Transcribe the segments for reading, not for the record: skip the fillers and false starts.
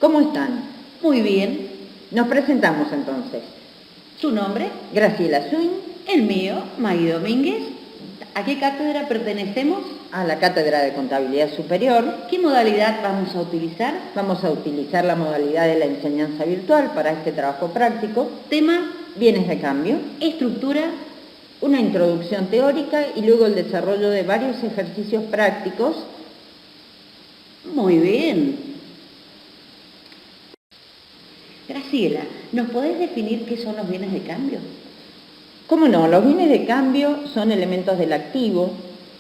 ¿Cómo están? Muy bien. Nos presentamos entonces. ¿Su nombre? Graciela Swing. El mío, Maggie Domínguez. ¿A qué cátedra pertenecemos? A la Cátedra de Contabilidad Superior. ¿Qué modalidad vamos a utilizar? Vamos a utilizar la modalidad de la enseñanza virtual para este trabajo práctico. Tema, bienes de cambio. Estructura, una introducción teórica y luego el desarrollo de varios ejercicios prácticos. Muy bien. Graciela, ¿nos podés definir qué son los bienes de cambio? ¿Cómo no? Los bienes de cambio son elementos del activo,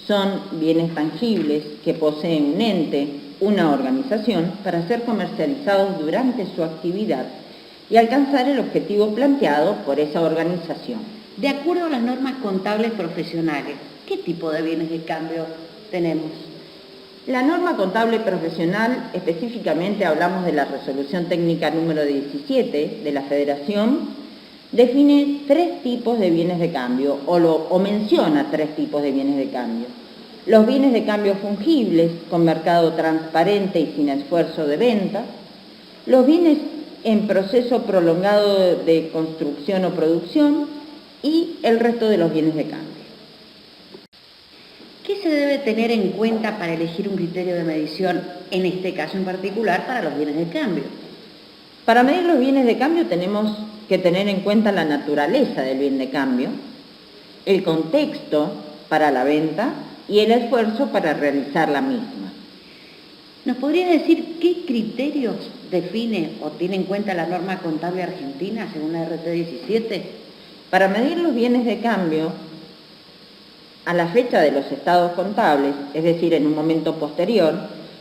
son bienes tangibles que poseen un ente, una organización, para ser comercializados durante su actividad y alcanzar el objetivo planteado por esa organización. De acuerdo a las normas contables profesionales, ¿qué tipo de bienes de cambio tenemos? La norma contable profesional, específicamente hablamos de la resolución técnica número 17 de la Federación, define 3 tipos de bienes de cambio o menciona 3 tipos de bienes de cambio. Los bienes de cambio fungibles con mercado transparente y sin esfuerzo de venta, los bienes en proceso prolongado de construcción o producción y el resto de los bienes de cambio. ¿Qué se debe tener en cuenta para elegir un criterio de medición, en este caso en particular, para los bienes de cambio? Para medir los bienes de cambio tenemos que tener en cuenta la naturaleza del bien de cambio, el contexto para la venta y el esfuerzo para realizar la misma. ¿Nos podría decir qué criterios define o tiene en cuenta la norma contable argentina según la RT 17? Para medir los bienes de cambio, a la fecha de los estados contables, es decir, en un momento posterior,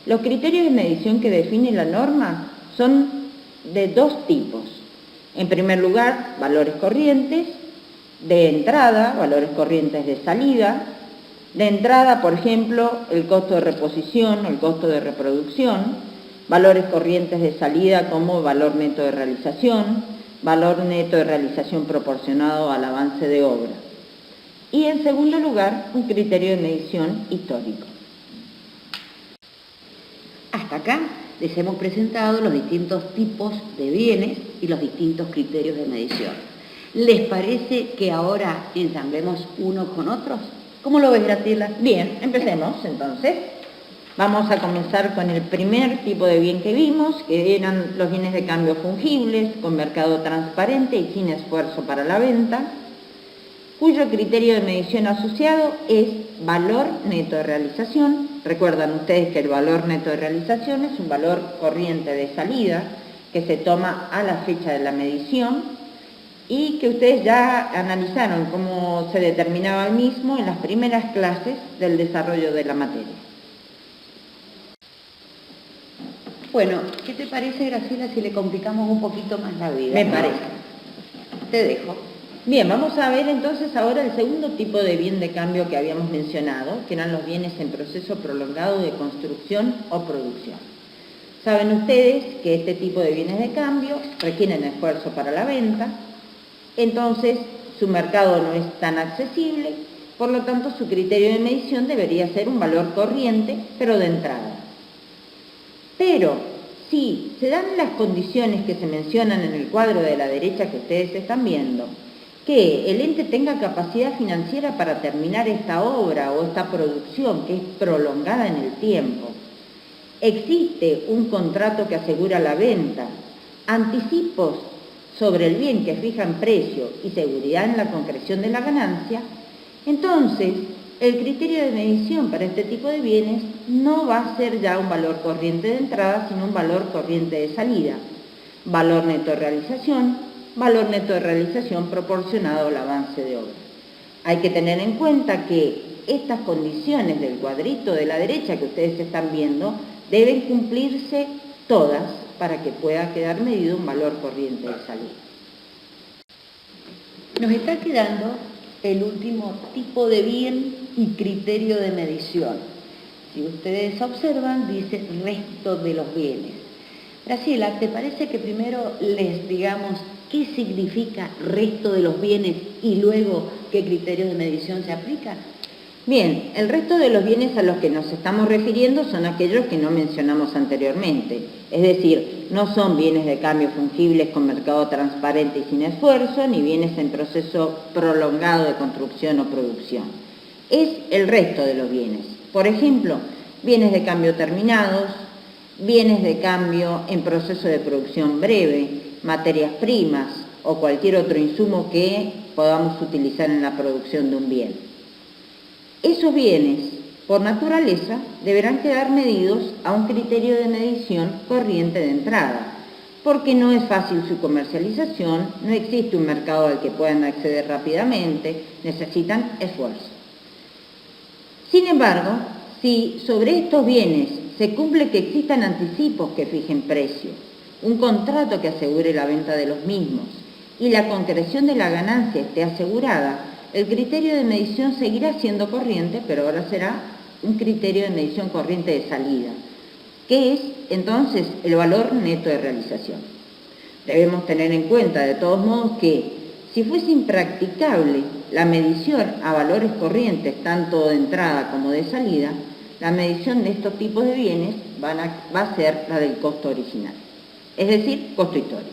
los criterios de medición que define la norma son de 2 tipos. En primer lugar, valores corrientes de entrada, valores corrientes de salida. De entrada, por ejemplo, el costo de reposición o el costo de reproducción, valores corrientes de salida como valor neto de realización, valor neto de realización proporcionado al avance de obra. Y en segundo lugar, un criterio de medición histórico. Hasta acá les hemos presentado los distintos tipos de bienes y los distintos criterios de medición. ¿Les parece que ahora ensamblemos unos con otros? ¿Cómo lo ves, Graciela? Bien, empecemos entonces. Vamos a comenzar con el primer tipo de bien que vimos, que eran los bienes de cambio fungibles, con mercado transparente y sin esfuerzo para la venta, cuyo criterio de medición asociado es valor neto de realización. Recuerdan ustedes que el valor neto de realización es un valor corriente de salida que se toma a la fecha de la medición y que ustedes ya analizaron cómo se determinaba el mismo en las primeras clases del desarrollo de la materia. Bueno, ¿qué te parece, Graciela, si le complicamos un poquito más la vida? Me parece. Te dejo. Bien, vamos a ver entonces ahora el segundo tipo de bien de cambio que habíamos mencionado, que eran los bienes en proceso prolongado de construcción o producción. Saben ustedes que este tipo de bienes de cambio requieren esfuerzo para la venta, entonces su mercado no es tan accesible, por lo tanto su criterio de medición debería ser un valor corriente, pero de entrada. Pero si se dan las condiciones que se mencionan en el cuadro de la derecha que ustedes están viendo, que el ente tenga capacidad financiera para terminar esta obra o esta producción que es prolongada en el tiempo, existe un contrato que asegura la venta, anticipos sobre el bien que fijan precio y seguridad en la concreción de la ganancia, entonces el criterio de medición para este tipo de bienes no va a ser ya un valor corriente de entrada, sino un valor corriente de salida, valor neto de realización, valor neto de realización proporcionado al avance de obra. Hay que tener en cuenta que estas condiciones del cuadrito de la derecha que ustedes están viendo deben cumplirse todas para que pueda quedar medido un valor corriente de salida. Nos está quedando el último tipo de bien y criterio de medición. Si ustedes observan, dice resto de los bienes. Graciela, ¿te parece que primero les digamos qué significa resto de los bienes y luego qué criterios de medición se aplican? Bien, el resto de los bienes a los que nos estamos refiriendo son aquellos que no mencionamos anteriormente, es decir, no son bienes de cambio fungibles con mercado transparente y sin esfuerzo, ni bienes en proceso prolongado de construcción o producción. Es el resto de los bienes. Por ejemplo, bienes de cambio terminados, bienes de cambio en proceso de producción breve, materias primas o cualquier otro insumo que podamos utilizar en la producción de un bien. Esos bienes, por naturaleza, deberán quedar medidos a un criterio de medición corriente de entrada, porque no es fácil su comercialización, no existe un mercado al que puedan acceder rápidamente, necesitan esfuerzo. Sin embargo, si sobre estos bienes se cumple que existan anticipos que fijen precio, un contrato que asegure la venta de los mismos y la concreción de la ganancia esté asegurada, el criterio de medición seguirá siendo corriente, pero ahora será un criterio de medición corriente de salida, que es entonces el valor neto de realización. Debemos tener en cuenta de todos modos que si fuese impracticable la medición a valores corrientes tanto de entrada como de salida, la medición de estos tipos de bienes va a ser la del costo original, es decir, costo histórico.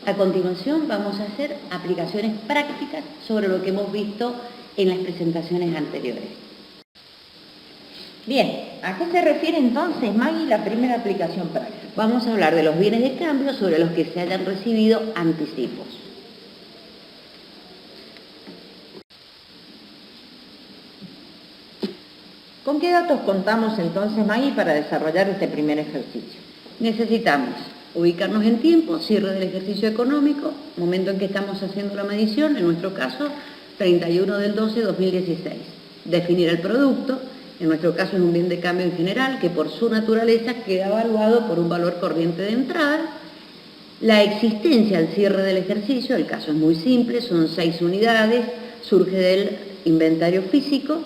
A continuación vamos a hacer aplicaciones prácticas sobre lo que hemos visto en las presentaciones anteriores. Bien, ¿a qué se refiere entonces, Maggie, la primera aplicación práctica? Vamos a hablar de los bienes de cambio sobre los que se hayan recibido anticipos. ¿Con qué datos contamos entonces, Maggie, para desarrollar este primer ejercicio? Necesitamos ubicarnos en tiempo, cierre del ejercicio económico, momento en que estamos haciendo la medición, en nuestro caso, 31 del 12 de 2016. Definir el producto, en nuestro caso es un bien de cambio en general, que por su naturaleza queda evaluado por un valor corriente de entrada. La existencia al cierre del ejercicio, el caso es muy simple, son 6 unidades, surge del inventario físico,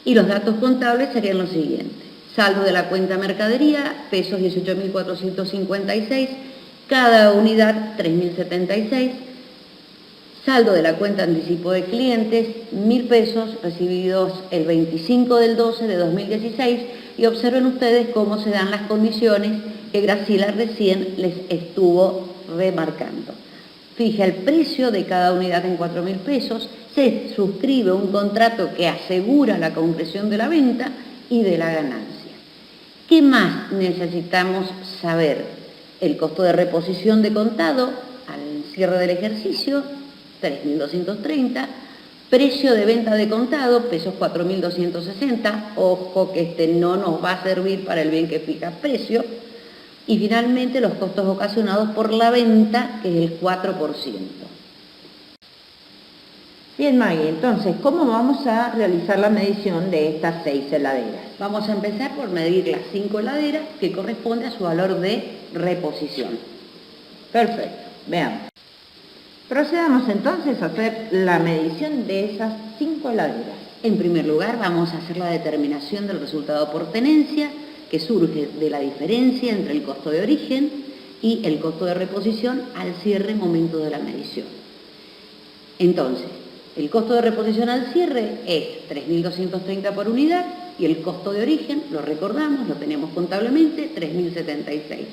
y los datos contables serían los siguientes. Saldo de la cuenta mercadería, pesos 18.456, cada unidad 3.076. Saldo de la cuenta anticipo de clientes, 1.000 pesos recibidos el 25 del 12 de 2016. Y observen ustedes cómo se dan las condiciones que Graciela recién les estuvo remarcando. Fija el precio de cada unidad en 4.000 pesos, se suscribe un contrato que asegura la concreción de la venta y de la ganancia. ¿Qué más necesitamos saber? El costo de reposición de contado al cierre del ejercicio, 3.230, precio de venta de contado, pesos 4.260, ojo que este no nos va a servir para el bien que fija precio, y finalmente los costos ocasionados por la venta, que es el 4%. Bien, Maggie, entonces, ¿cómo vamos a realizar la medición de estas 6 heladeras? Vamos a empezar por medir las 5 heladeras que corresponde a su valor de reposición. Perfecto, veamos. Procedamos entonces a hacer la medición de esas 5 heladeras. En primer lugar, vamos a hacer la determinación del resultado por tenencia, que surge de la diferencia entre el costo de origen y el costo de reposición al cierre momento de la medición. Entonces, el costo de reposición al cierre es 3.230 por unidad y el costo de origen, lo recordamos, lo tenemos contablemente, 3.076.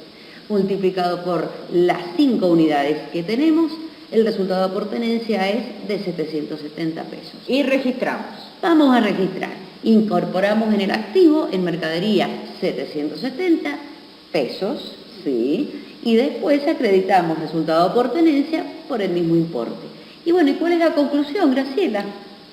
Multiplicado por las 5 unidades que tenemos, el resultado por tenencia es de 770 pesos. Y registramos. Vamos a registrar. Incorporamos en el activo, en mercadería, 770 pesos, ¿sí? Y después acreditamos resultado por tenencia por el mismo importe. Y bueno, ¿y cuál es la conclusión, Graciela?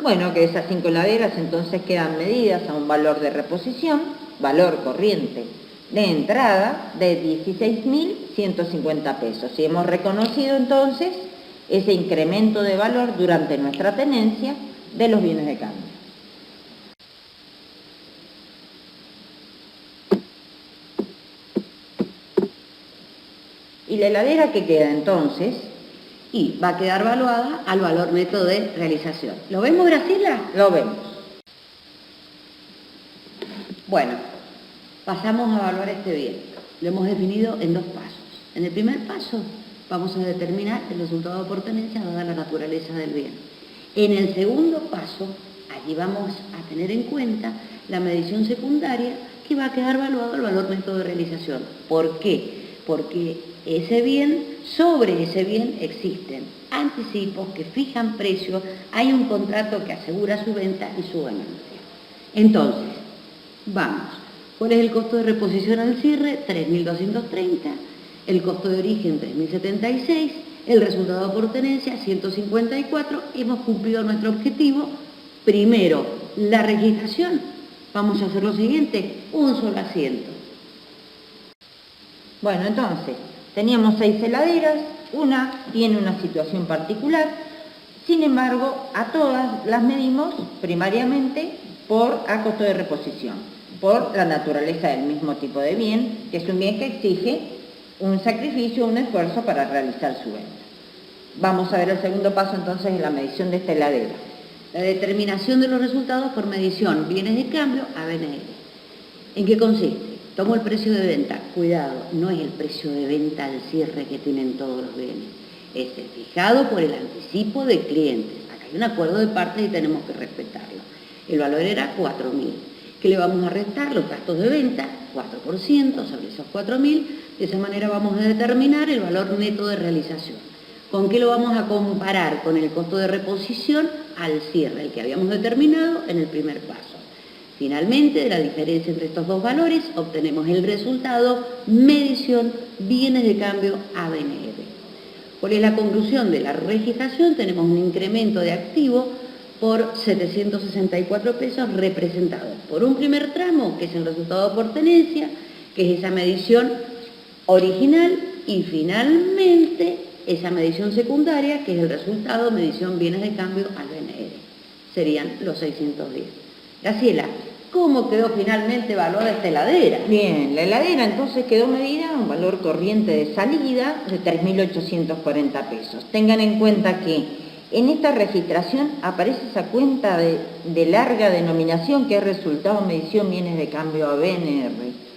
Bueno, que esas 5 heladeras entonces quedan medidas a un valor de reposición, valor corriente de entrada de 16.150 pesos. Y hemos reconocido entonces ese incremento de valor durante nuestra tenencia de los bienes de cambio. ¿Y la heladera qué queda entonces? Y va a quedar valuada al valor neto de realización. ¿Lo vemos, Graciela? Lo vemos. Bueno, pasamos a evaluar este bien. Lo hemos definido en 2 pasos. En el primer paso vamos a determinar el resultado por tenencia dada la naturaleza del bien. En el segundo paso, allí vamos a tener en cuenta la medición secundaria que va a quedar evaluado el valor neto de realización. ¿Por qué? Porque sobre ese bien existen anticipos que fijan precios, hay un contrato que asegura su venta y su ganancia. Entonces, vamos, ¿cuál es el costo de reposición al cierre? 3.230, el costo de origen 3.076, el resultado por tenencia 154, hemos cumplido nuestro objetivo. Primero, la registración, vamos a hacer lo siguiente, un solo asiento. Bueno, entonces, teníamos 6 heladeras, una tiene una situación particular, sin embargo, a todas las medimos primariamente a costo de reposición, por la naturaleza del mismo tipo de bien, que es un bien que exige un sacrificio, un esfuerzo para realizar su venta. Vamos a ver el segundo paso entonces en la medición de esta heladera. La determinación de los resultados por medición, bienes de cambio, ABNR. ¿En qué consiste? Tomo el precio de venta. Cuidado, no es el precio de venta al cierre que tienen todos los bienes. Es el fijado por el anticipo de clientes. Acá hay un acuerdo de partes y tenemos que respetarlo. El valor era 4.000. ¿Qué le vamos a restar? Los gastos de venta, 4% sobre esos 4.000. De esa manera vamos a determinar el valor neto de realización. ¿Con qué lo vamos a comparar? Con el costo de reposición al cierre, el que habíamos determinado en el primer paso. Finalmente, de la diferencia entre estos dos valores, obtenemos el resultado medición bienes de cambio ABNR. ¿Cuál es la conclusión de la registración? Tenemos un incremento de activo por 764 pesos representados por un primer tramo, que es el resultado por tenencia, que es esa medición original, y finalmente esa medición secundaria, que es el resultado medición bienes de cambio ABNR. Serían los 610. Graciela, ¿cómo quedó finalmente evaluada esta heladera? Bien, la heladera entonces quedó medida a un valor corriente de salida de 3.840 pesos. Tengan en cuenta que en esta registración aparece esa cuenta de larga denominación que es resultado medición bienes de cambio ABNR.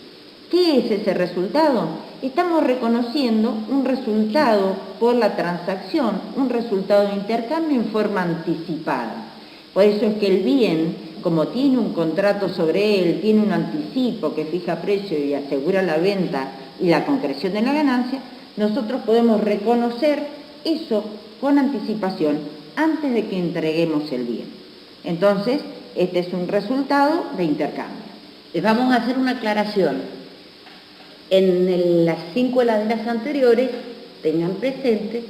¿Qué es ese resultado? Estamos reconociendo un resultado por la transacción, un resultado de intercambio en forma anticipada. Por eso es que el bien, como tiene un contrato sobre él, tiene un anticipo que fija precio y asegura la venta y la concreción de la ganancia, nosotros podemos reconocer eso con anticipación antes de que entreguemos el bien. Entonces, este es un resultado de intercambio. Les vamos a hacer una aclaración. En las 5 heladeras anteriores, tengan presente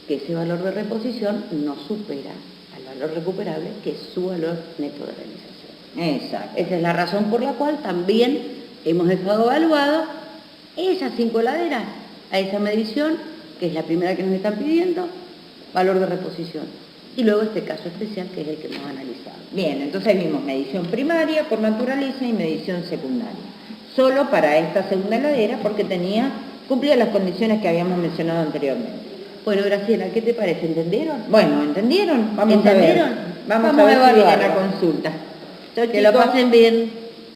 que ese valor de reposición no supera al valor recuperable, que es su valor neto de realización. Exacto. Esa es la razón por la cual también hemos dejado evaluado esas 5 heladeras a esa medición, que es la primera que nos están pidiendo, valor de reposición. Y luego este caso especial, que es el que hemos analizado. Bien, entonces vimos medición primaria por naturaleza y medición secundaria. Solo para esta segunda heladera porque cumplía las condiciones que habíamos mencionado anteriormente. Bueno, Graciela, ¿qué te parece? ¿Entendieron? Bueno, ¿entendieron? ¿Entendieron? Vamos a ver si viene la consulta. Que lo pasen bien.